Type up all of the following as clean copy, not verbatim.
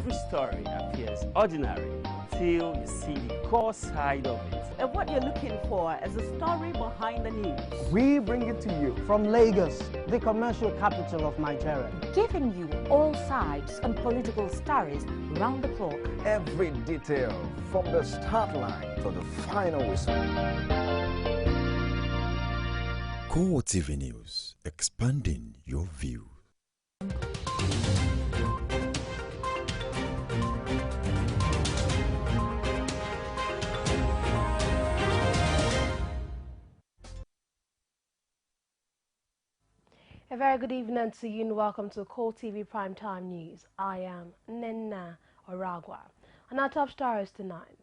Every story appears ordinary till you see the core side of it. And what you're looking for is the story behind the news. We bring it to you from Lagos, the commercial capital of Nigeria. Giving you all sides and political stories round the clock. Every detail from the start line to the final whistle. CoreTV News, expanding your view. A very good evening to you and welcome to CoreTV Primetime News. I am Nena Oragwa. And our top stories tonight.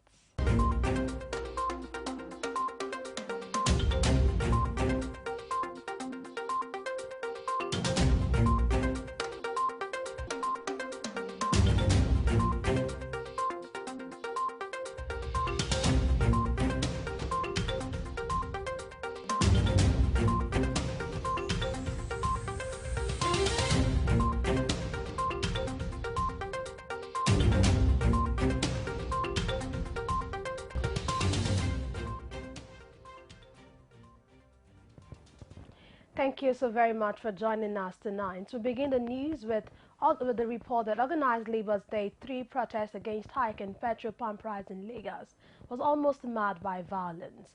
Thank you so very much for joining us tonight. We begin the news with the report that Organized Labour's Day 3 protest against hike in petrol pump price in Lagos was almost marred by violence.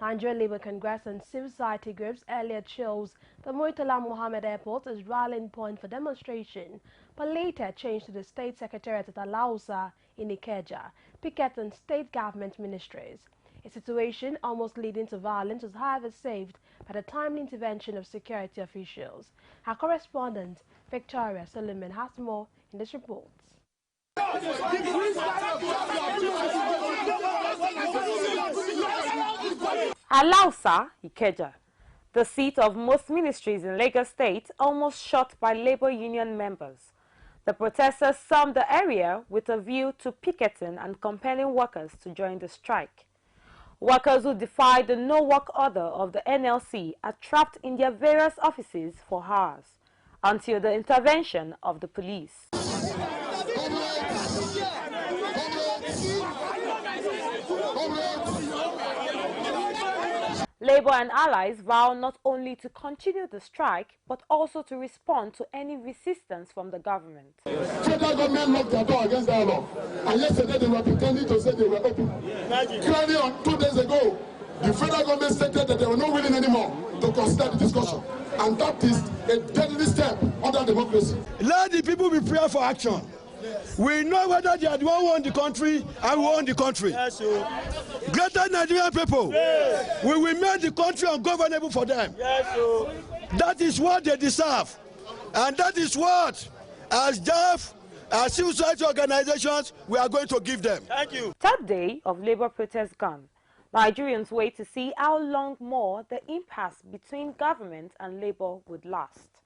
Nigerian Labour Congress and civil society groups earlier chose the Murtala Mohammed Airport as rallying point for demonstration, but later changed to the State Secretariat at Alausa in Ikeja, picketing state government ministries. A situation almost leading to violence was however saved by the timely intervention of security officials. Our correspondent, Victoria Solomon, has more in this report. Alausa, Ikeja, the seat of most ministries in Lagos State, almost shut by labor union members. The protesters summed the area with a view to picketing and compelling workers to join the strike. Workers who defied the no-work order of the NLC are trapped in their various offices for hours until the intervention of the police. Labour and allies vow not only to continue the strike, but also to respond to any resistance from the government. Federal government locked their door against dialogue, and yesterday they were pretending to say they were open. Clearly, on 2 days ago, the federal government stated that they were not willing anymore to consider the discussion, and that is a deadly step under democracy. Let the people be prepared for action. We know whether they are the one who own the country and we own the country. Yes, greater Nigerian people, yes. We will make the country ungovernable for them. Yes, that is what they deserve. And that is what, as JAF, as civil society organizations, we are going to give them. Thank you. Third day of labor protest gone. Nigerians wait to see how long more the impasse between government and labor would last.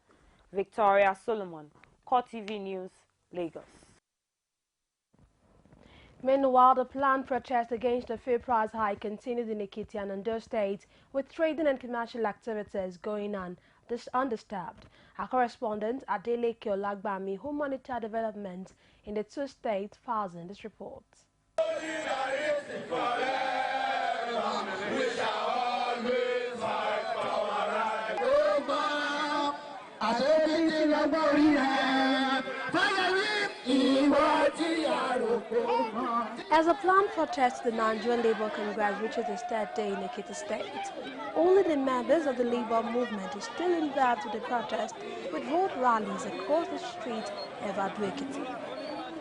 Victoria Solomon, CoreTV News, Lagos. Meanwhile, the planned protest against the fuel price hike continued in Ekiti and Ondo State, with trading and commercial activities going on undisturbed. Our correspondent Adele Kyolagbami, who monitored developments in the two states, files in this report. As a planned protest, the Nigerian Labour Congress reaches its third day in Ekiti State. Only the members of the Labour movement is still involved with the protest, with road rallies across the street of Ado-Ekiti.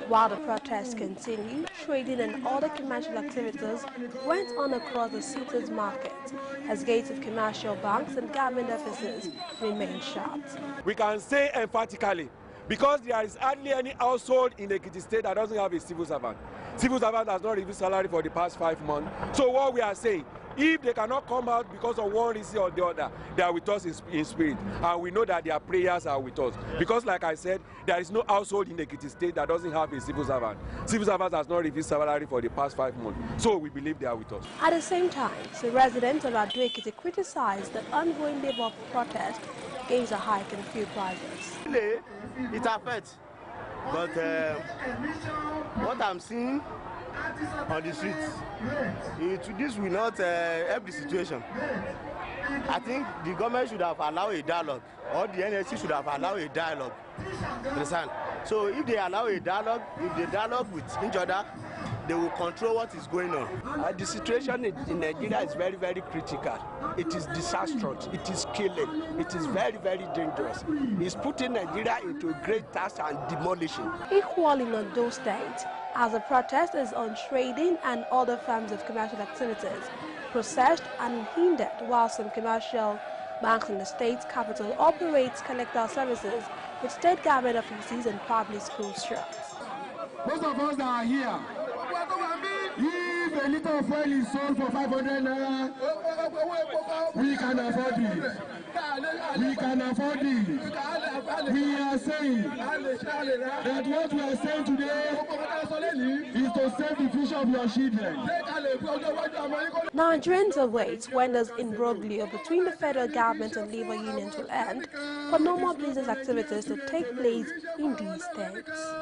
While the protests continue, trading and other commercial activities went on across the city's market, as gates of commercial banks and government offices remain shut. We can say emphatically, because there is hardly any household in Ekiti State that doesn't have a civil servant. Civil servant has not received salary for the past 5 months. So what we are saying, if they cannot come out because of one reason or the other, they are with us in spirit. And we know that their prayers are with us. Because like I said, there is no household in Ekiti State that doesn't have a civil servant. Civil servant has not received salary for the past 5 months. So we believe they are with us. At the same time, the residents of Ado-Ekiti criticized the ongoing labor protest against a hike in fuel prices. It affects But what I'm seeing on the streets, this will not help the situation. I think the government should have allowed a dialogue, or the NSC should have allowed a dialogue. Understand? So if they allow a dialogue, if they dialogue with each other, they will control what is going on. The situation in Nigeria is very, very critical. It is disastrous. It is killing. It is very, very dangerous. It's putting Nigeria into a great task and demolishing. Equally in Ondo State, as the protest is on trading and other forms of commercial activities, processed and hindered, while some commercial banks in the state's capital operates collector services with state government offices and public school shops. Most of us that are here, if a liter of oil is sold for 500 naira, we can afford it. We can afford it. We are saying that what we are saying today is to save the future of your children. Nigerians await when this imbroglio between the federal government and labor unions will end for normal business activities to take place in these states.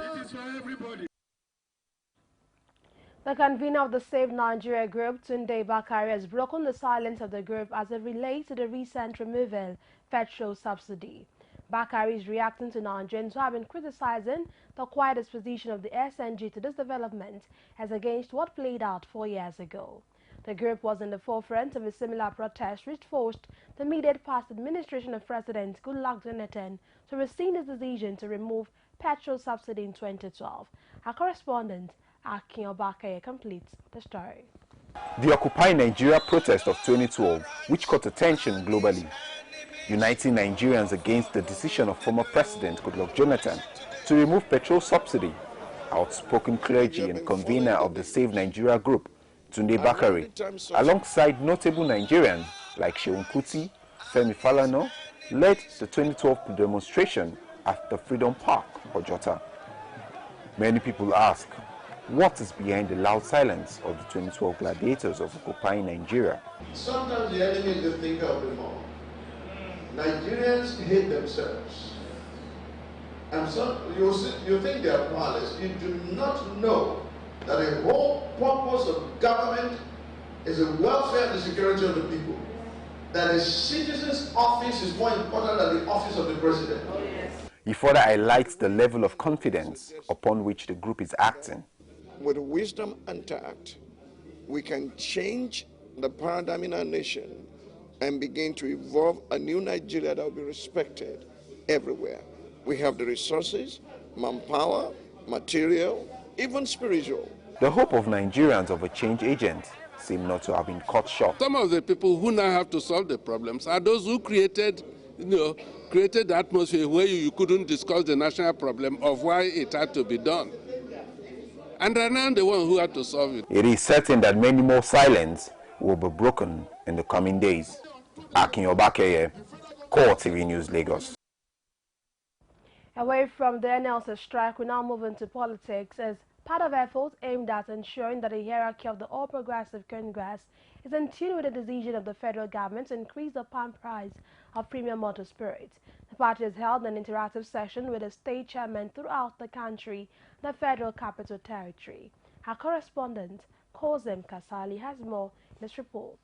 The convener of the Save Nigeria group, Tunde Bakari, has broken the silence of the group as it relates to the recent removal petrol subsidy. Bakari is reacting to Nigerians who have been criticizing the quiet disposition of the SNG to this development as against what played out 4 years ago. The group was in the forefront of a similar protest which forced the immediate past administration of President Goodluck Jonathan to rescind his decision to remove petrol subsidy in 2012. Our correspondent Akin Obakeye completes the story. The Occupy Nigeria protest of 2012, which caught attention globally, uniting Nigerians against the decision of former President Goodluck Jonathan to remove petrol subsidy. Outspoken clergy and convener of the Save Nigeria group, Tunde Bakari, alongside notable Nigerians like Seun Kuti, Femi Falana, led the 2012 demonstration at the Freedom Park, Ojota. Many people ask, what is behind the loud silence of the 2012 gladiators of occupying Nigeria? Sometimes the enemy is the thinker of the moment. Nigerians hate themselves. And so you think they are powerless. You do not know that the whole purpose of government is the welfare and the security of the people. That a citizen's office is more important than the office of the president. He further highlights the level of confidence upon which the group is acting. With wisdom and tact, we can change the paradigm in our nation and begin to evolve a new Nigeria that will be respected everywhere. We have the resources, manpower, material, even spiritual. The hope of Nigerians of a change agent seem not to have been cut short. Some of the people who now have to solve the problems are those who created the atmosphere where you couldn't discuss the national problem of why it had to be done. And they're now the one who had to solve it. It is certain that many more silence will be broken in the coming days. Akin Obakeye, CoreTV News, Lagos. Away from the NLC strike, we now move into politics as part of efforts aimed at ensuring that the hierarchy of the All Progressive Congress is in tune with the decision of the federal government to increase the pump price of premium motor spirits. The party has held an interactive session with the state chairman throughout the country, the Federal Capital Territory. Our correspondent, Kozem Kasali, has more in this report.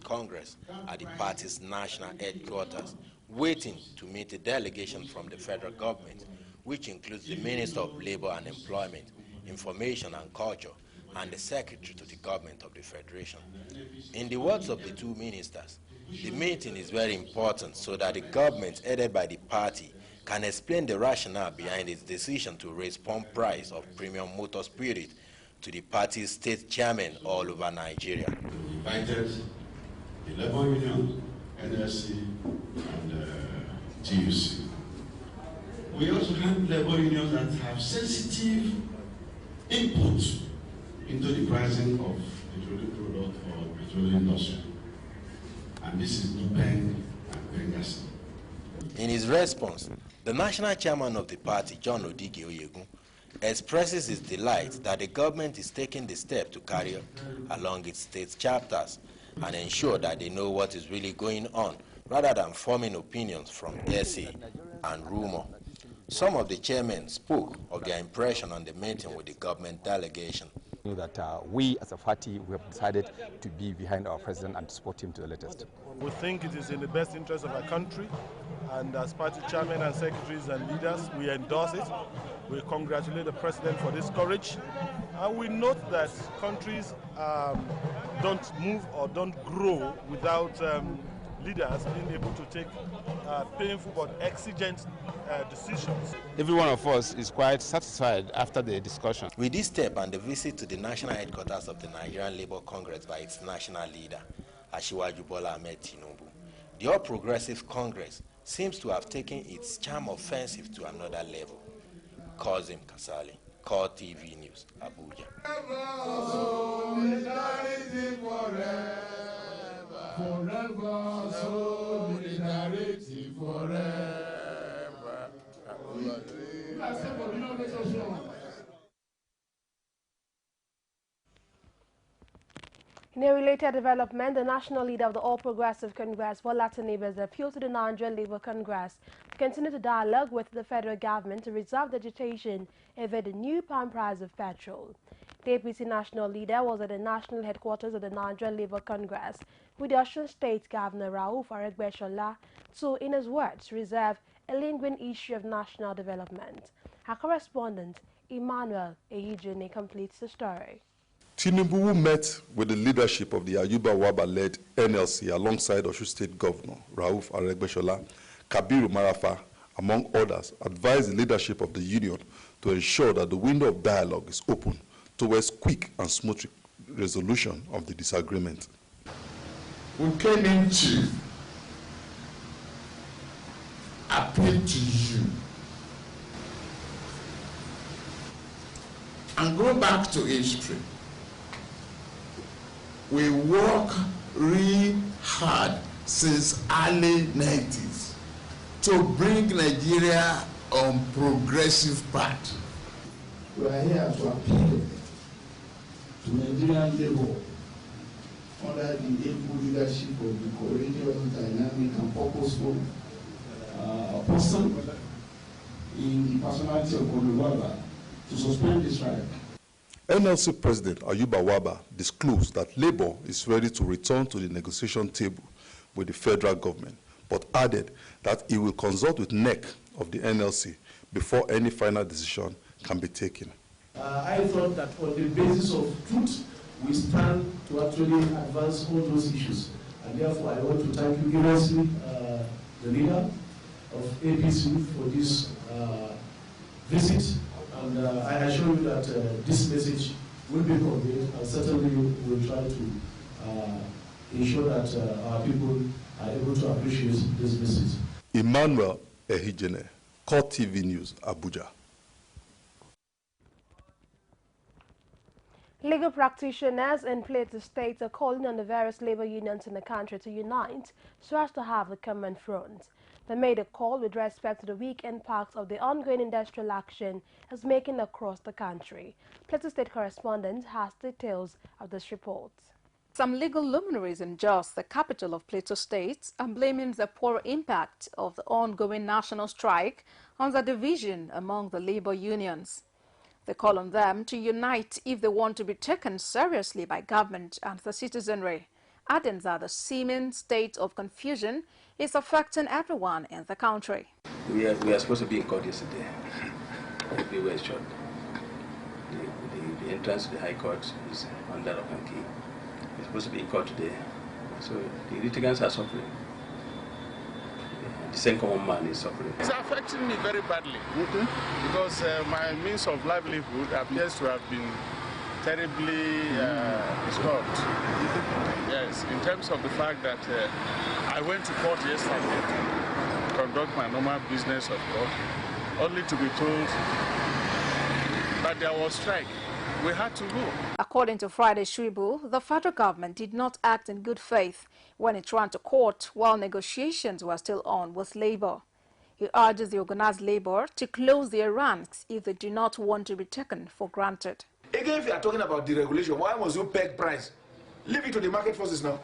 Congress at the party's national headquarters, waiting to meet a delegation from the federal government, which includes the Minister of Labor and Employment, Information and Culture, and the Secretary to the Government of the Federation. In the words of the two ministers, the meeting is very important so that the government, headed by the party, can explain the rationale behind its decision to raise pump price of premium motor spirit to the party's state chairman all over Nigeria. We invited the labor union, NLC, and TUC. We also have labor unions that have sensitive input into the pricing of petroleum product or petroleum industry. And this is IPEN and PENGASI. In his response, the national chairman of the party, John Odige Oyegun, expresses his delight that the government is taking the step to carry along its state chapters and ensure that they know what is really going on rather than forming opinions from hearsay and rumor. Some of the chairmen spoke of their impression on the meeting with the government delegation. That we as a party, we have decided to be behind our president and support him to the latest. We think it is in the best interest of our country, and as party chairmen and secretaries and leaders, we endorse it. We congratulate the president for this courage, and we note that countries don't move or don't grow without leaders being able to take painful but exigent decisions. Every one of us is quite satisfied after the discussion. With this step and the visit to the national headquarters of the Nigerian Labour Congress by its national leader, Asiwaju Bola Ahmed Tinubu, the All Progressive Congress seems to have taken its charm offensive to another level. Kazim Kasali, CoreTV News, Abuja. Forever, solidarity forever. In a related development, the national leader of the All Progressive Congress, Bola Tinubu, has appealed to the Nigerian Labour Congress to continue to dialogue with the federal government to resolve the agitation over the new palm price of petrol. The APC national leader was at the national headquarters of the Nigerian Labour Congress with the Osun State Governor Rauf Aregbesola to, in his words, reserve a lingering issue of national development. Our correspondent, Emmanuel Ehijene, completes the story. Tinubu met with the leadership of the Ayuba Waba-led NLC alongside Osun State Governor Rauf Aregbesola, Kabiru Marafa, among others, advised the leadership of the union to ensure that the window of dialogue is open towards quick and smooth resolution of the disagreement. We came in to appeal to you and go back to history. We work really hard since early 90s to bring Nigeria on progressive path. We are here to appeal to Nigerian labor under the able leadership of the courageous, dynamic, and purposeful person in the personality of Waba to suspend the strike. NLC President Ayuba Waba disclosed that Labour is ready to return to the negotiation table with the federal government, but added that he will consult with NEC of the NLC before any final decision can be taken. I thought that on the basis of truth, we stand to actually advance all those issues. And therefore, I want to thank you immensely, the leader of APC, for this visit. And I assure you that this message will be conveyed, and certainly we will try to ensure that our people are able to appreciate this message. Emmanuel Ehijene, CoreTV News, Abuja. Legal practitioners in Plateau State are calling on the various labor unions in the country to unite so as to have a common front. They made a call with respect to the weak impact of the ongoing industrial action is making across the country. Plateau State correspondent has details of this report. Some legal luminaries in Jos, the capital of Plateau State, are blaming the poor impact of the ongoing national strike on the division among the labor unions. They call on them to unite if they want to be taken seriously by government and the citizenry, adding that the seeming state of confusion is affecting everyone in the country. We are supposed to be in court yesterday. We were short. The entrance to the High Court is under lock and key. We're supposed to be in court today. So the litigants are suffering. The same common man is suffering. It's affecting me very badly because my means of livelihood appears to have been terribly disturbed. Yes, in terms of the fact that I went to court yesterday to conduct my normal business of court, only to be told that there was strike. We had to go. According to Friday Shribu, the federal government did not act in good faith when it ran to court while negotiations were still on with labor. He urges the organized labor to close their ranks if they do not want to be taken for granted. Again, if you are talking about deregulation, why must you peg price? Leave it to the market forces now.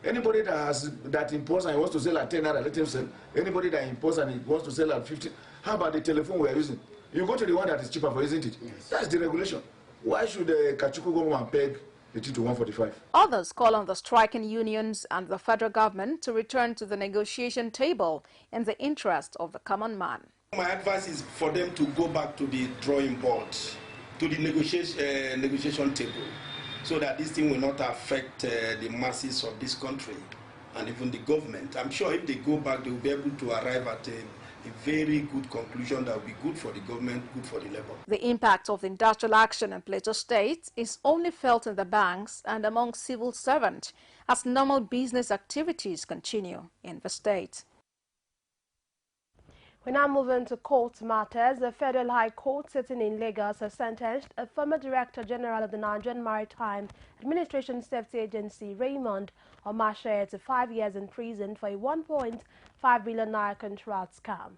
Anybody that imposes and wants to sell at 10 naira, let him sell. Anybody that imposes and wants to sell at 50, How about the telephone we are using? You go to the one that is cheaper for, isn't it? Yes. That's the regulation. Why should Kachuku go and peg the thing to 145? Others call on the striking unions and the federal government to return to the negotiation table in the interest of the common man. My advice is for them to go back to the drawing board, to the negotiation table, so that this thing will not affect the masses of this country and even the government. I'm sure if they go back, they will be able to arrive at a very good conclusion that will be good for the government, good for the labor. The impact of the industrial action in Plateau State is only felt in the banks and among civil servants as normal business activities continue in the state. We now move into court matters. The Federal High Court sitting in Lagos has sentenced a former Director General of the Nigerian Maritime Administration Safety Agency, Raymond Omashe, to 5 years in prison for a 1.5 billion naira contract scam.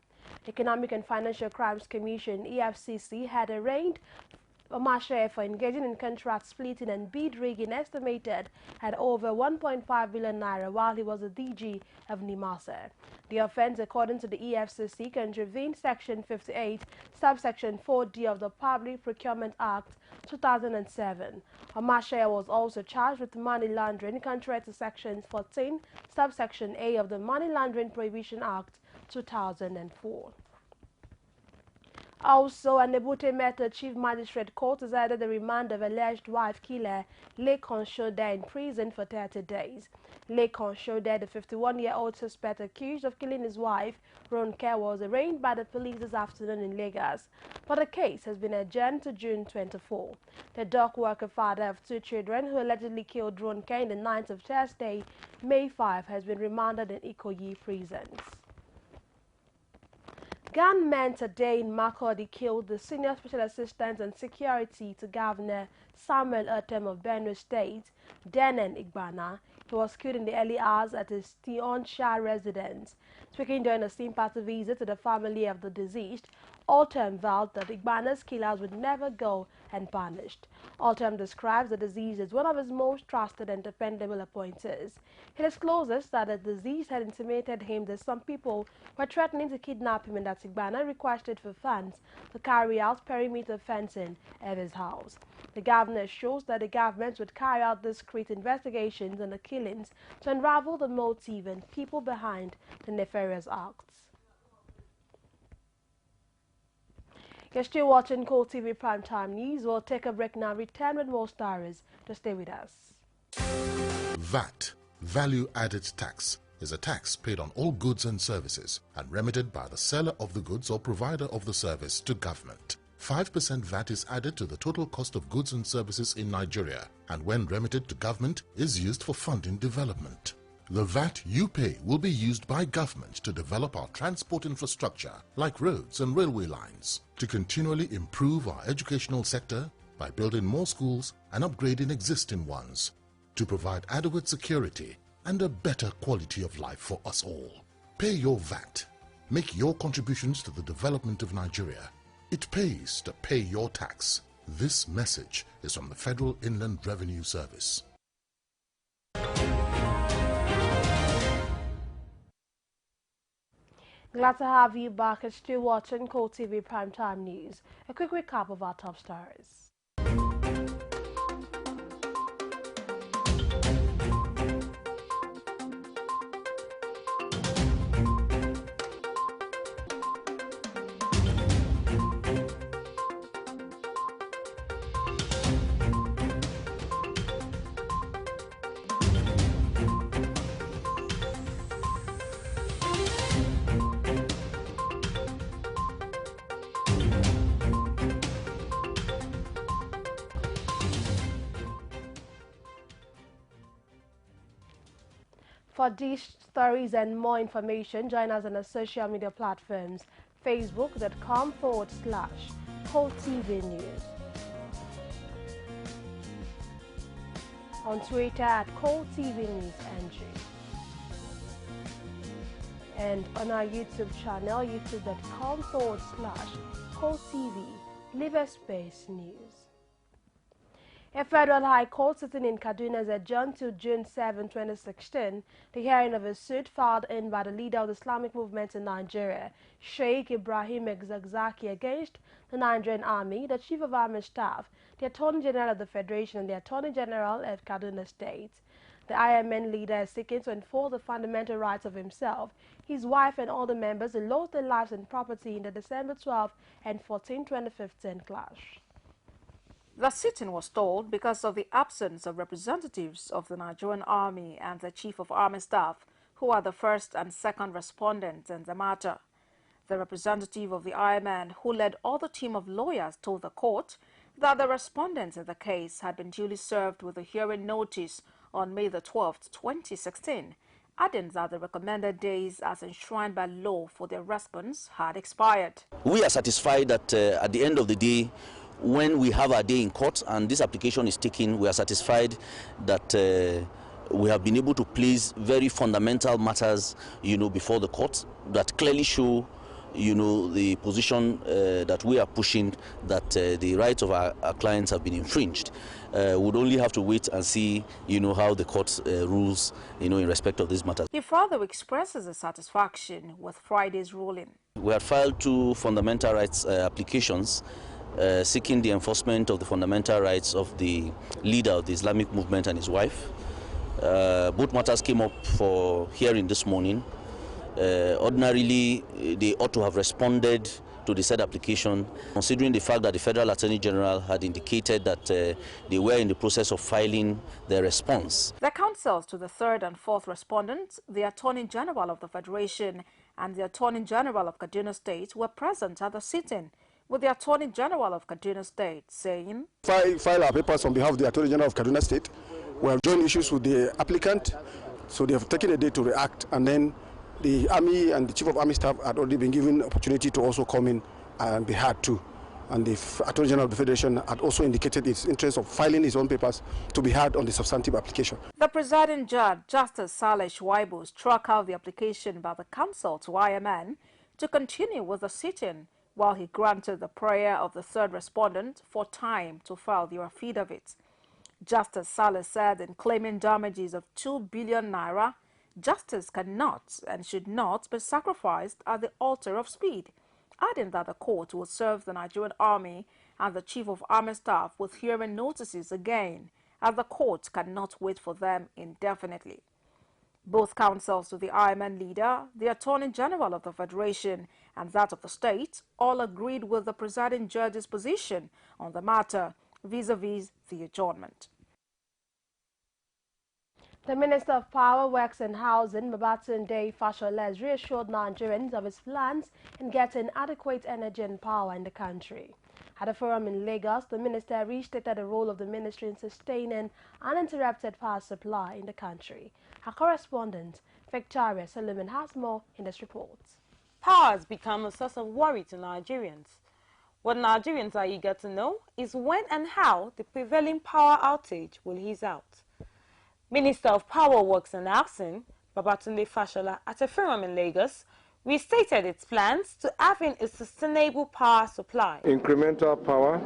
Economic and Financial Crimes Commission, EFCC, had arraigned Omashe for engaging in contract splitting and bid rigging estimated at over 1.5 billion naira while he was a DG of NIMASA. The offense, according to the EFCC, contravened Section 58, subsection 4D of the Public Procurement Act 2007. Omashe was also charged with money laundering contrary to Section 14, subsection A of the Money Laundering Prohibition Act 2004. Also, an Ebute Meta Chief Magistrate Court has ordered the remand of alleged wife killer Lekon Shode in prison for 30 days. Lekon Shode, the 51-year-old suspect accused of killing his wife, Ronke, was arraigned by the police this afternoon in Lagos, but the case has been adjourned to June 24. The dock worker, father of 2 children who allegedly killed Ronke in the night of Thursday, May 5, has been remanded in Ikoyi prisons. Gunmen today in Makurdi killed the Senior Special Assistant on Security to Governor Samuel Otom of Benue State, Denen Igbana. He was killed in the early hours at his Tionsha residence. Speaking during a sympathy visit to the family of the deceased, Otom vowed that Igbana's killers would never go unpunished. Otom describes the deceased as one of his most trusted and dependable appointees. He discloses that the deceased had intimated him that some people were threatening to kidnap him and that Igbana requested for funds to carry out perimeter fencing at his house. The governor assures that the government would carry out discreet investigations on the killings to unravel the motive and people behind the nefarious acts. You're still watching CoreTV Primetime News. We'll take a break now, return with more stories. Just stay with us. VAT, Value Added Tax, is a tax paid on all goods and services and remitted by the seller of the goods or provider of the service to government. 5% VAT is added to the total cost of goods and services in Nigeria, and when remitted to government, is used for funding development. The VAT you pay will be used by government to develop our transport infrastructure, like roads and railway lines, to continually improve our educational sector by building more schools and upgrading existing ones, to provide adequate security and a better quality of life for us all. Pay your VAT. Make your contributions to the development of Nigeria. It pays to pay your tax. This message is from the Federal Inland Revenue Service. Glad to have you back. You're still watching CoreTV Primetime News. A quick recap of our top stories. For these stories and more information, join us on our social media platforms, facebook.com/CoreTV News, on Twitter at CoreTV News NG, and on our YouTube channel, youtube.com/CoreTV Live Space News. A federal high court sitting in Kaduna has adjourned to June 7, 2016, the hearing of a suit filed in by the leader of the Islamic movement in Nigeria, Sheikh Ibrahim Zakzaki, against the Nigerian Army, the Chief of Army Staff, the Attorney General of the Federation, and the Attorney General of Kaduna State. The IMN leader is seeking to enforce the fundamental rights of himself, his wife, and all the members who lost their lives and property in the December 12 and 14, 2015 clash. The sitting was stalled because of the absence of representatives of the Nigerian Army and the Chief of Army Staff, who are the first and second respondents in the matter. The representative of the IMN, who led all the team of lawyers, told the court that the respondents in the case had been duly served with a hearing notice on May the 12th, 2016, adding that the recommended days as enshrined by law for their response had expired. We are satisfied that at the end of the day, when we have our day in court and this application is taken, we are satisfied that we have been able to place very fundamental matters, before the court that clearly show, the position that we are pushing, that the rights of our clients have been infringed. We'd only have to wait and see, how the court rules, in respect of these matters. He further expresses his satisfaction with Friday's ruling. We have filed 2 fundamental rights applications seeking the enforcement of the fundamental rights of the leader of the Islamic movement and his wife. Both matters came up for hearing this morning. Ordinarily, they ought to have responded to the said application, considering the fact that the Federal Attorney General had indicated that they were in the process of filing their response. The counsels to the third and fourth respondents, the Attorney General of the Federation and the Attorney General of Kaduna State, were present at the sitting, with the Attorney General of Kaduna State saying, File our papers on behalf of the Attorney General of Kaduna State. We have joined issues with the applicant, so they have taken a day to react, and then the Army and the Chief of Army Staff had already been given opportunity to also come in and be heard too. And the Attorney General of the Federation had also indicated its interest of filing his own papers to be heard on the substantive application. The presiding judge, Justice Saleh Shuaibu, struck out the application by the counsel to IMN to continue with the sitting, while he granted the prayer of the third respondent for time to file their affidavit. Justice Saleh said in claiming damages of 2 billion naira, justice cannot and should not be sacrificed at the altar of speed, adding that the court will serve the Nigerian Army and the Chief of Army Staff with hearing notices again, as the court cannot wait for them indefinitely. Both counsels to the IMN leader, the Attorney General of the Federation, and that of the state all agreed with the presiding judge's position on the matter vis-a-vis the adjournment. The Minister of Power, Works and Housing, Babatunde Fashola, has reassured Nigerians of his plans in getting adequate energy and power in the country. At a forum in Lagos, the minister restated the role of the ministry in sustaining uninterrupted power supply in the country. Our correspondent, Victoria Solomon, has more in this report. Power has become a source of worry to Nigerians. What Nigerians are eager to know is when and how the prevailing power outage will ease out. Minister of Power, Works and Housing, Babatunde Fashola, at a forum in Lagos, restated its plans to having a sustainable power supply. Incremental power,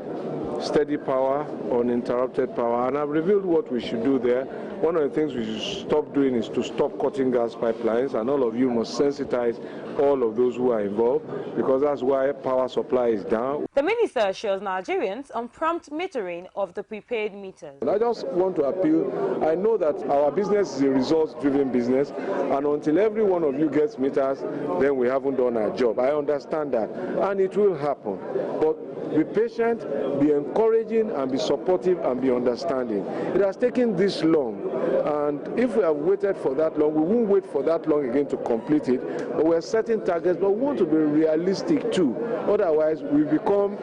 steady power, uninterrupted power, and I've revealed what we should do there. One of the things we should stop doing is to stop cutting gas pipelines, and all of you must sensitize all of those who are involved, because that's why power supply is down. The minister assures Nigerians on prompt metering of the prepaid meters. And I just want to appeal. I know that our business is a results-driven business, and until every one of you gets meters, then we haven't done our job. I understand that, and it will happen. But be patient, be encouraging, and be supportive, and be understanding. It has taken this long, and if we have waited for that long, we won't wait for that long again to complete it. But we're setting targets, but we want to be realistic too. Otherwise, we become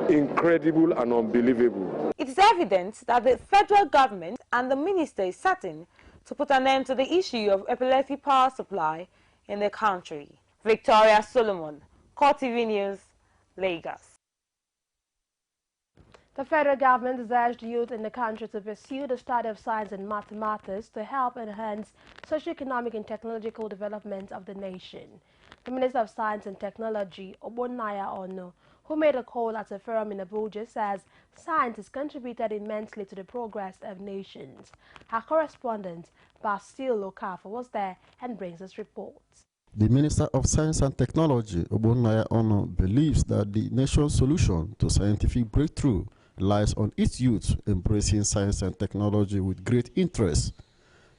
incredible and unbelievable. It is evident that the federal government and the minister is certain to put an end to the issue of epilepsy power supply in the country. Victoria Solomon, CoreTV News, Lagos. The federal government has urged youth in the country to pursue the study of science and mathematics to help enhance socio-economic and technological development of the nation. The Minister of Science and Technology, Obonaya Ono, who made a call at a forum in Abuja, says science has contributed immensely to the progress of nations. Our correspondent, Basil Okafor, was there and brings us reports. The Minister of Science and Technology, Obonaya Ono, believes that the nation's solution to scientific breakthrough lies on its youth embracing science and technology with great interest.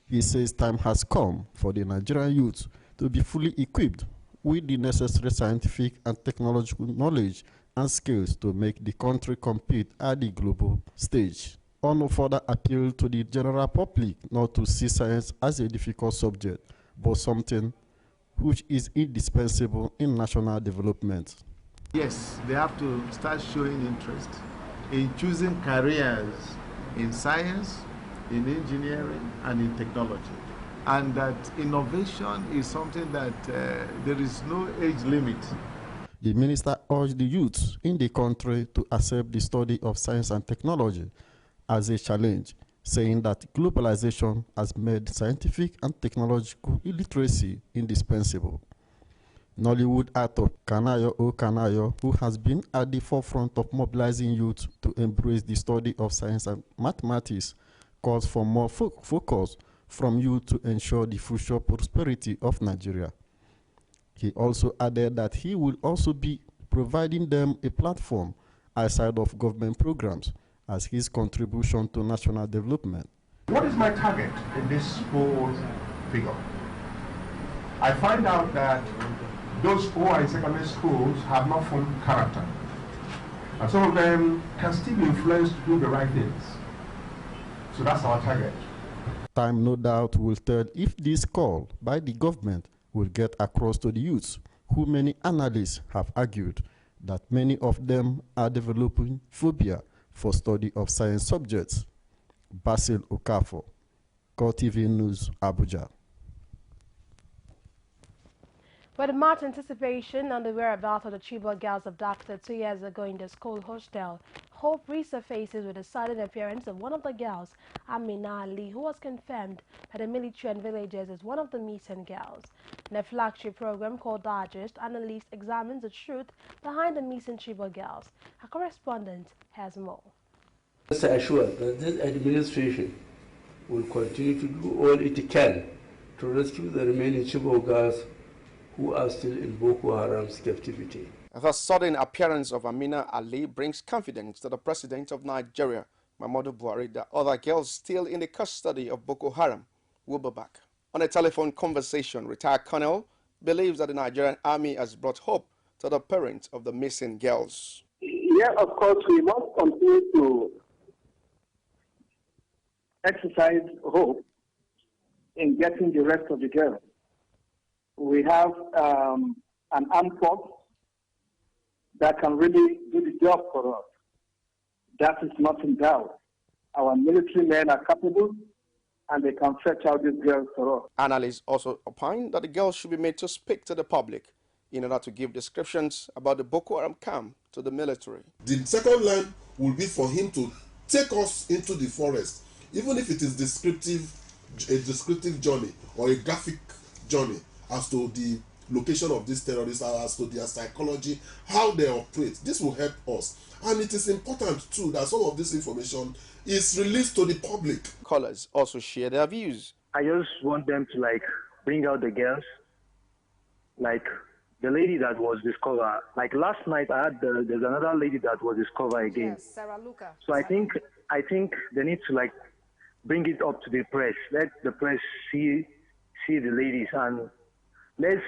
He says time has come for the Nigerian youth to be fully equipped with the necessary scientific and technological knowledge and skills to make the country compete at the global stage. Ono further appealed to the general public not to see science as a difficult subject, but something which is indispensable in national development. Yes, they have to start showing interest in choosing careers in science, in engineering, and in technology. And that innovation is something that there is no age limit. The minister urged the youth in the country to accept the study of science and technology as a challenge, saying that globalization has made scientific and technological illiteracy indispensable. Nollywood actor Kanayo O. Kanayo, who has been at the forefront of mobilizing youth to embrace the study of science and mathematics, calls for more focus from youth to ensure the future prosperity of Nigeria. He also added that he will also be providing them a platform outside of government programs as his contribution to national development. What is my target in this whole figure? I find out that those who are in secondary schools have not formed character. And some of them can still be influenced to do the right things. So that's our target. Time, no doubt, will tell if this call by the government will get across to the youths, who many analysts have argued that many of them are developing phobia for study of science subjects. Basil Okafor, CoreTV News, Abuja. With much anticipation on the whereabouts of the Chibok girls abducted 2 years ago in the school hostel, hope resurfaces with the sudden appearance of one of the girls, Amina Ali, who was confirmed by the military and villagers as one of the missing girls. In a flagship program called Digest, analyst examines the truth behind the missing Chibok girls. Our correspondent has more. Rest assured that this administration will continue to do all it can to rescue the remaining Chibok girls who are still in Boko Haram's captivity. The sudden appearance of Amina Ali brings confidence to the president of Nigeria, Muhammadu Buhari, that other girls still in the custody of Boko Haram will be back. On a telephone conversation, retired colonel believes that the Nigerian army has brought hope to the parents of the missing girls. Yeah, of course, we must continue to exercise hope in getting the rest of the girls. We have an armed force that can really do the job for us. That is not in doubt. Our military men are capable and they can fetch out these girls for us. Analysts also opine that the girls should be made to speak to the public in order to give descriptions about the Boko Haram camp to the military. The second line will be for him to take us into the forest, even if it is a descriptive journey or a graphic journey as to the location of these terrorists, as to their psychology, how they operate. This will help us. And it is important too that some of this information is released to the public. Callers also share their views. I just want them to bring out the girls, like the lady that was discovered. Like last night, there's another lady that was discovered again. Yes, Sarah Luca. So I think they need to bring it up to the press. Let the press see the ladies, and let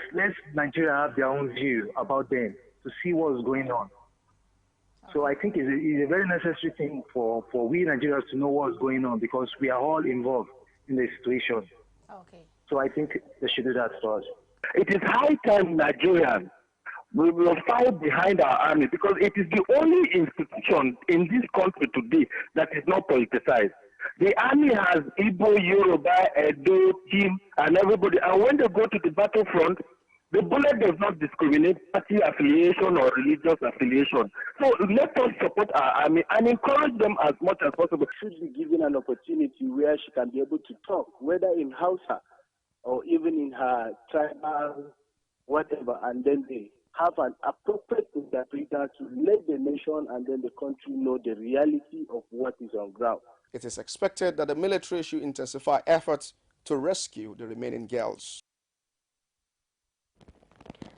Nigeria have their own view about them to see what's going on. So I think it's a very necessary thing for we Nigerians to know what's going on, because we are all involved in the situation. Okay. So I think they should do that for us. It is high time Nigerians we will fight behind our army, because it is the only institution in this country today that is not politicized. The army has Igbo, Yoruba, Edo, Tim, and everybody. And when they go to the battlefront, the bullet does not discriminate party affiliation or religious affiliation. So let us support our army and encourage them as much as possible. She should be given an opportunity where she can be able to talk, whether in Hausa or even in her tribal whatever, and then they have an appropriate interpreter to let the nation and then the country know the reality of what is on ground. It is expected that the military should intensify efforts to rescue the remaining girls.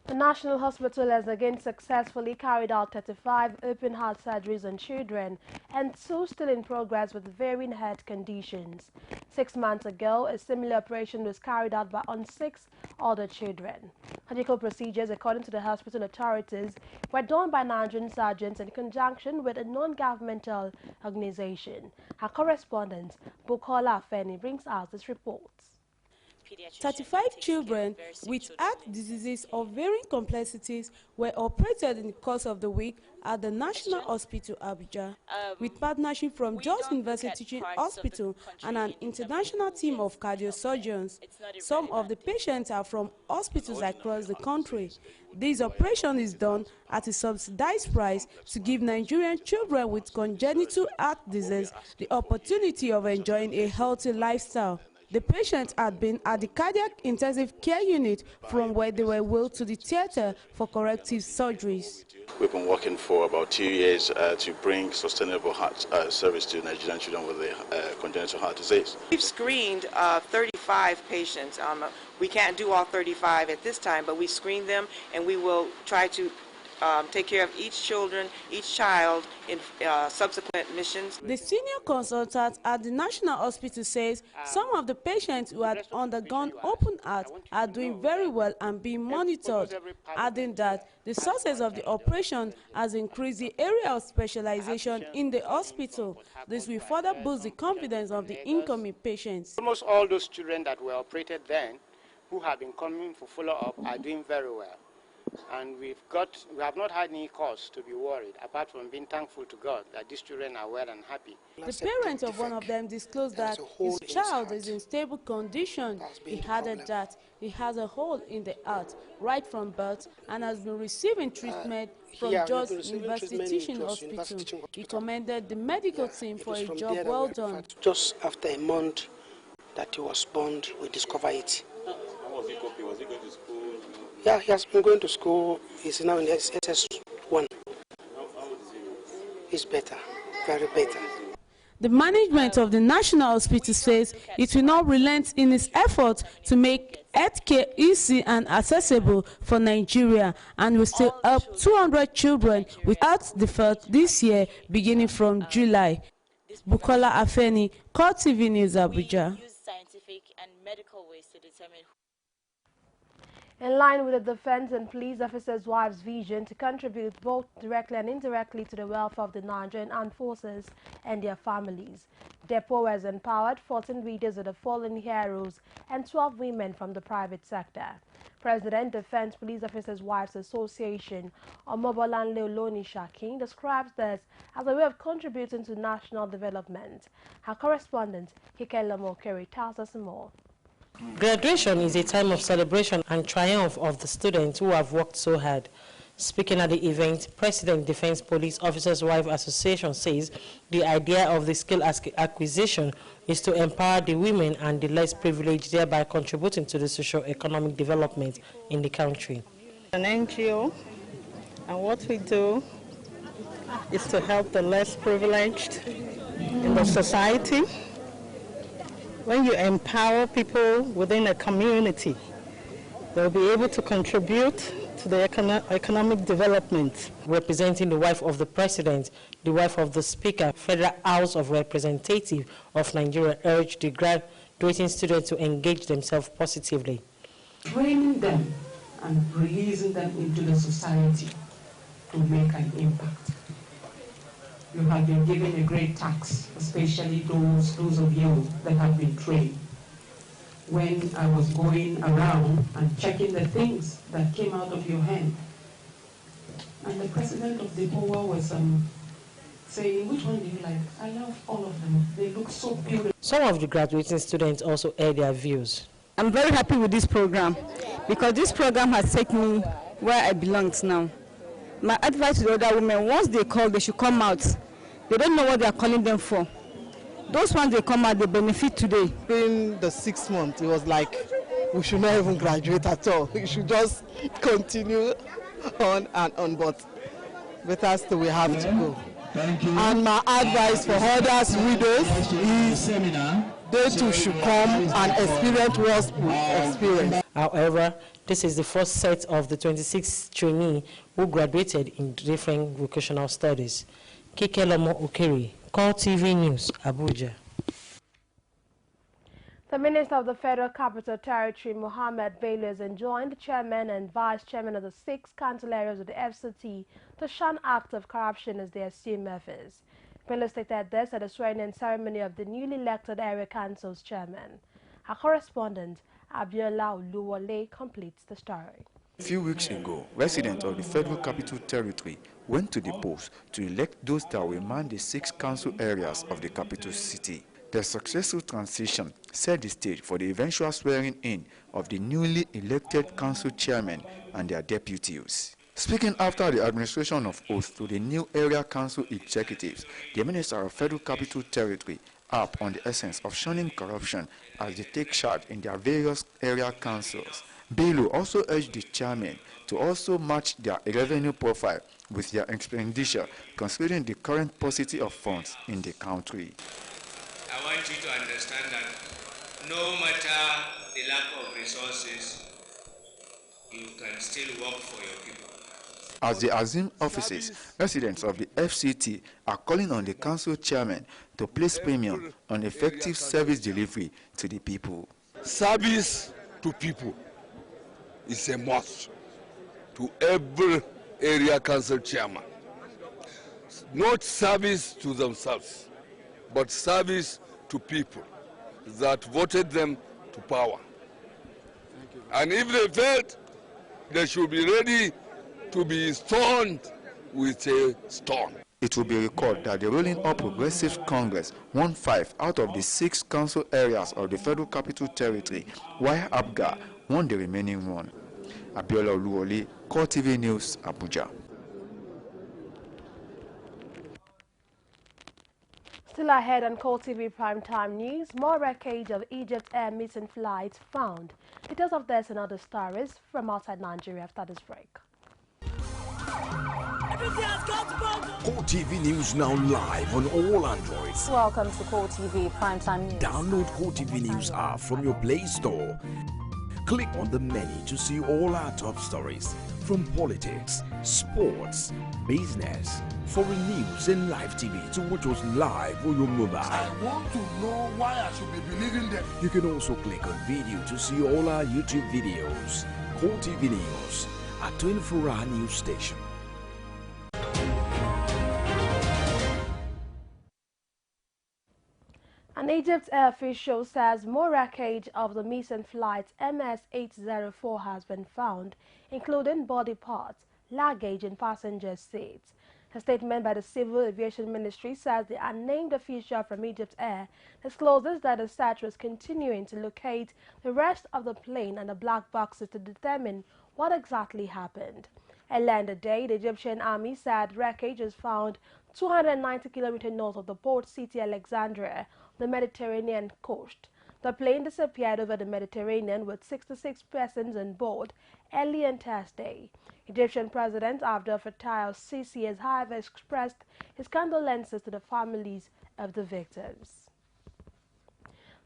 The National Hospital has again successfully carried out 35 open-heart surgeries on children and 2 still in progress with varying health conditions. 6 months ago, a similar operation was carried out on 6 other children. Surgical procedures, according to the hospital authorities, were done by Nigerian surgeons in conjunction with a non-governmental organization. Our correspondent, Bukola Afeni, brings us this report. 35 children with heart diseases of varying complexities were operated in the course of the week at the National Hospital Abuja, with partnership from Jos University Teaching Hospital and an international team of cardiosurgeons. Some of the patients are from hospitals across the country. This operation is done at a subsidized price to give Nigerian children with congenital heart disease the opportunity of enjoying a healthy lifestyle. The patients had been at the cardiac intensive care unit from where they were wheeled to the theater for corrective surgeries. We've been working for about 2 years to bring sustainable heart service to Nigerian children with congenital heart disease. We've screened 35 patients. We can't do all 35 at this time, but we screened them, and we will try to take care of each child in subsequent missions. The senior consultant at the National Hospital says some of the patients who had undergone open heart are doing very well and being monitored, adding that the success of the operation has increased the area of specialization in the hospital. This will further boost the confidence of the incoming patients. Almost all those children that were operated then, who have been coming for follow-up, are doing very well. And we have not had any cause to be worried, apart from being thankful to God that these children are well and happy. The parents of one of them disclosed that his child is in stable condition. He added that he has a hole in the heart right from birth and has been receiving treatment from Jos University Teaching Hospital. He commended the medical team for a job well done. Just after a month that he was born, we discovered it. How was he coping? Was he going to school? Yeah, he has been going to school. He's now in the SS1. How old is he? He's better, very better. The management of the National Hospital says it will not relent in its effort to make healthcare easy and accessible for Nigeria, and will still help 200 children with heart defects this year, beginning from July. Bukola Afeni, CoreTV News, Abuja. We use scientific and medical ways to determine. In line with the defense and police officers' wives' vision to contribute both directly and indirectly to the welfare of the Nigerian armed forces and their families, DEPO has empowered 14 leaders of the fallen heroes and 12 women from the private sector. President, Defense Police Officers' Wives Association, Omobolanle Oloni Shakin, describes this as a way of contributing to national development. Her correspondent, Hikela Mokeri, tells us more. Graduation is a time of celebration and triumph of the students who have worked so hard. Speaking at the event, President Defense Police Officers' Wives Association says the idea of the skill acquisition is to empower the women and the less privileged, thereby contributing to the socio-economic development in the country. An NGO, and what we do is to help the less privileged in the society. When you empower people within a community, they'll be able to contribute to the economic development. Representing the wife of the President, the wife of the Speaker, Federal House of Representatives of Nigeria urged the graduating students to engage themselves positively. Training them and releasing them into the society to make an impact. You have been given a great task, especially those of you that have been trained. When I was going around and checking the things that came out of your hand, and the president of the POA was saying, which one do you like? I love all of them. They look so beautiful. Some of the graduating students also aired their views. I'm very happy with this program because this program has taken me where I belong now. My advice to the other women, once they call, they should come out. They don't know what they are calling them for. Those ones, they come out, they benefit today. In the 6 months, it was like we should not even graduate at all. We should just continue on and on, but with us we have to go. And my advice for others widows is they too should come and experience what we experience. However, this is the first set of the 26 trainees who graduated in different vocational studies. Kikelomo Okeri, CoreTV News, Abuja. The Minister of the Federal Capital Territory, Mohammed Bello, has enjoined the chairman and vice chairman of the 6 council areas of the FCT to shun acts of corruption as they assume office. Bello stated this at the swearing-in ceremony of the newly elected area council's chairman. Our correspondent, Abiola Oluwole, completes the story. A few weeks ago, residents of the Federal Capital Territory went to the polls to elect those that will man the 6 council areas of the capital city. The successful transition set the stage for the eventual swearing-in of the newly elected council chairmen and their deputies. Speaking after the administration of oath to the new area council executives, the Minister of Federal Capital Territory harped on the essence of shunning corruption as they take charge in their various area councils. Bello also urged the chairmen to also match their revenue profile with their expenditure, considering the current paucity of funds in the country. I want you to understand that no matter the lack of resources, you can still work for your people. As they assume offices, residents of the FCT are calling on the council chairman to place premium on effective service delivery to the people. Service to people is a must to every area council chairman. Not service to themselves, but service to people that voted them to power. And if they failed, they should be ready to be stoned with a stone. It will be recorded that the ruling All Progressives Congress won 5 out of the 6 council areas of the Federal Capital Territory, while APGA won the remaining one. Abiola Oluwole, CoreTV News, Abuja. Still ahead on CoreTV Primetime News, more wreckage of Egypt Air missing flights found. Details of this and other stories from outside Nigeria after this break. CoreTV News now live on all Androids. Welcome to CoreTV Primetime News. Download CoreTV News app from your Play Store. Click on the menu to see all our top stories from politics, sports, business, foreign news and live TV to watch us live on your mobile. I want to know why I should be believing them. You can also click on video to see all our YouTube videos. CoreTV News, a 24-hour news station. An Egypt air official says more wreckage of the missing flight MS-804 has been found, including body parts, luggage and passenger seats. A statement by the Civil Aviation Ministry says the unnamed official from Egypt Air discloses that the search was continuing to locate the rest of the plane and the black boxes to determine what exactly happened. Earlier in the day, the Egyptian army said wreckage was found 290 kilometers north of the port city Alexandria, the Mediterranean coast. The plane disappeared over the Mediterranean with 66 persons on board early on Thursday. Egyptian President Abdel Fattah al-Sisi has, however, expressed his condolences to the families of the victims.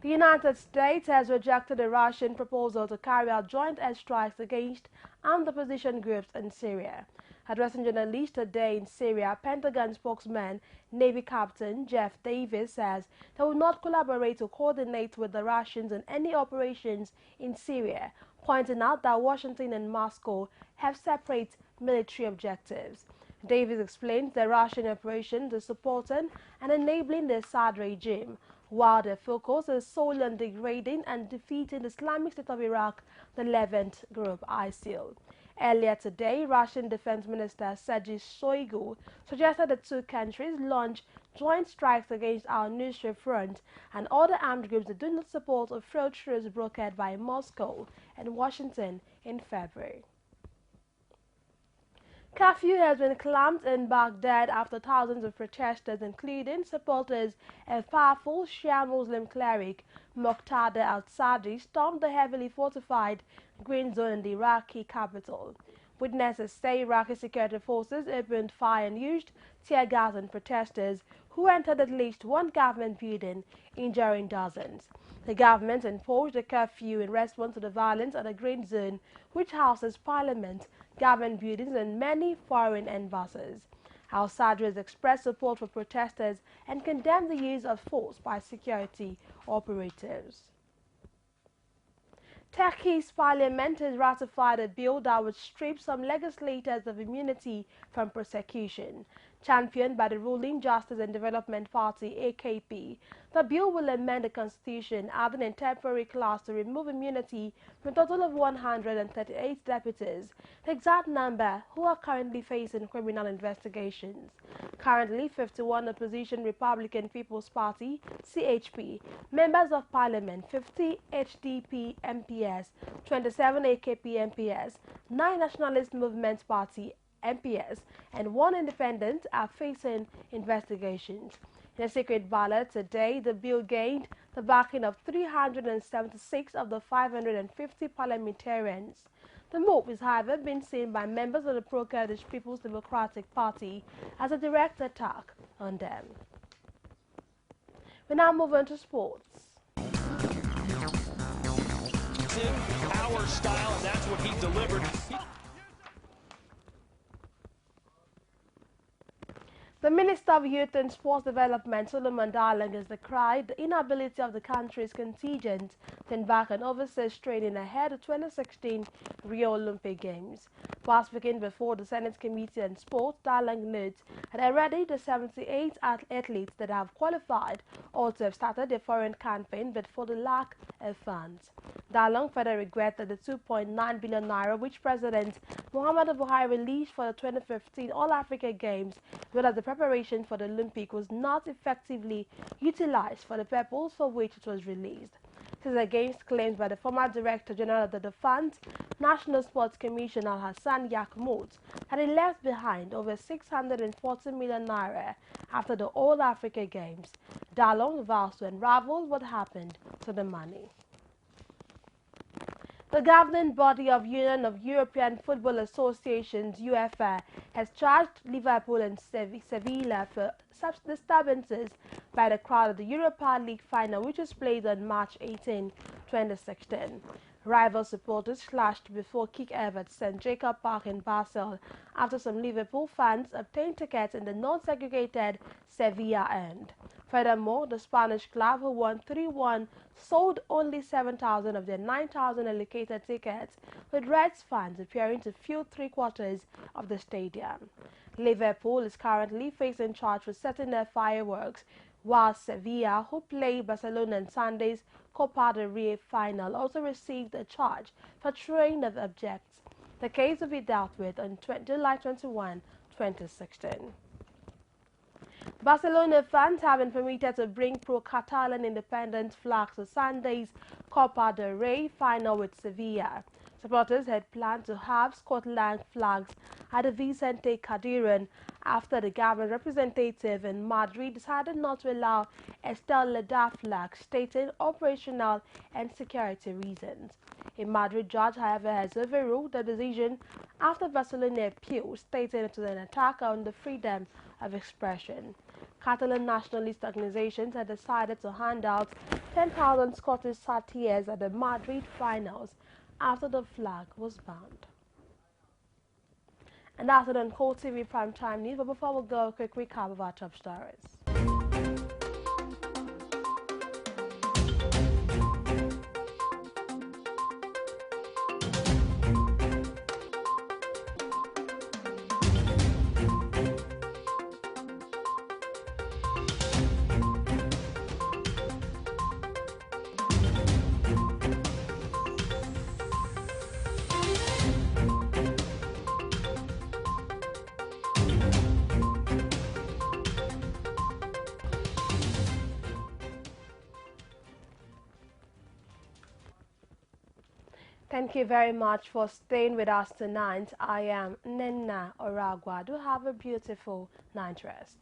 The United States has rejected a Russian proposal to carry out joint airstrikes against armed opposition groups in Syria. Addressing journalists today in Syria, Pentagon spokesman Navy Captain Jeff Davis says they will not collaborate or coordinate with the Russians in any operations in Syria, pointing out that Washington and Moscow have separate military objectives. Davis explained the Russian operations are supporting and enabling the Assad regime, while their focus is solely on degrading and defeating the Islamic State of Iraq, the Levant group ISIL. Earlier today, Russian Defense Minister Sergei Shoigu suggested the two countries launch joint strikes against al-Nusra Front and other armed groups that do not support a failed truce brokered by Moscow and Washington in February. Curfew has been clamped in Baghdad after thousands of protesters, including supporters of powerful Shia Muslim cleric Muqtada al-Sadri, stormed the heavily fortified Green Zone in the Iraqi capital. Witnesses say Iraqi security forces opened fire and used tear gas on protesters who entered at least one government building, injuring dozens. The government imposed a curfew in response to the violence at the Green Zone, which houses parliament, government buildings and many foreign embassies. Al-Sadr has expressed support for protesters and condemned the use of force by security operatives. Turkey's parliament has ratified a bill that would strip some legislators of immunity from prosecution. Championed by the ruling Justice and Development Party, AKP, the bill will amend the constitution, adding a temporary clause to remove immunity from a total of 138 deputies, the exact number who are currently facing criminal investigations. Currently, 51 opposition Republican People's Party, CHP, members of parliament, 50 HDP MPs, 27 AKP MPs, 9 Nationalist Movement Party MPs, and 1 independent are facing investigations. In a secret ballot today, the bill gained the backing of 376 of the 550 parliamentarians. The move is, however, being seen by members of the pro-Kurdish People's Democratic Party as a direct attack on them. We now move on to sports. Power style, and that's what he delivered. The Minister of Youth and Sports Development, Solomon Darling, has decried the inability of the country's contingent to embark on overseas training ahead of 2016 Rio Olympic Games. While speaking before the Senate Committee on Sport, Darling notes that already the 78 athletes that have qualified also have started their foreign campaign, but for the lack of funds. Darling further regretted that the 2.9 billion naira which President Muhammadu Buhari released for the 2015 All-Africa Games, as well as the preparation for the Olympic, was not effectively utilized for the purpose for which it was released. This is against claims by the former Director General of the Fund's National Sports Commission, Al-Hassan Yakmout, that he left behind over 640 million naira after the All-Africa Games. Darling vows to unravel what happened to the money. The governing body of Union of European Football Associations, UEFA, has charged Liverpool and Sevilla for disturbances by the crowd at the Europa League final, which was played on March 18, 2016. Rival supporters clashed before kick-off at St. Jacob Park in Basel after some Liverpool fans obtained tickets in the non-segregated Sevilla end. Furthermore, the Spanish club, who won 3-1, sold only 7,000 of their 9,000 allocated tickets, with Reds fans appearing to fill 3/4 of the stadium. Liverpool is currently facing charge for setting their fireworks, while Sevilla, who play Barcelona on Sunday's Copa del Rey final, also received a charge for throwing of objects. The case will be dealt with on July 21, 2016. Barcelona fans have been permitted to bring pro-Catalan independent flags to Sunday's Copa del Rey final with Sevilla. Supporters had planned to have Scotland flags at the Vicente Calderon after the government representative in Madrid decided not to allow Estelada flags, stating operational and security reasons. A Madrid judge, however, has overruled the decision after Barcelona appealed, stating it was an attack on the freedom of expression. Catalan nationalist organizations had decided to hand out 10,000 Scottish satyrs at the Madrid finals after the flag was banned. And that's it on CoreTV Primetime News. But before we go, a quick recap of our top stories. Thank you very much for staying with us tonight. I am Nena Oragwa. Do have a beautiful night rest.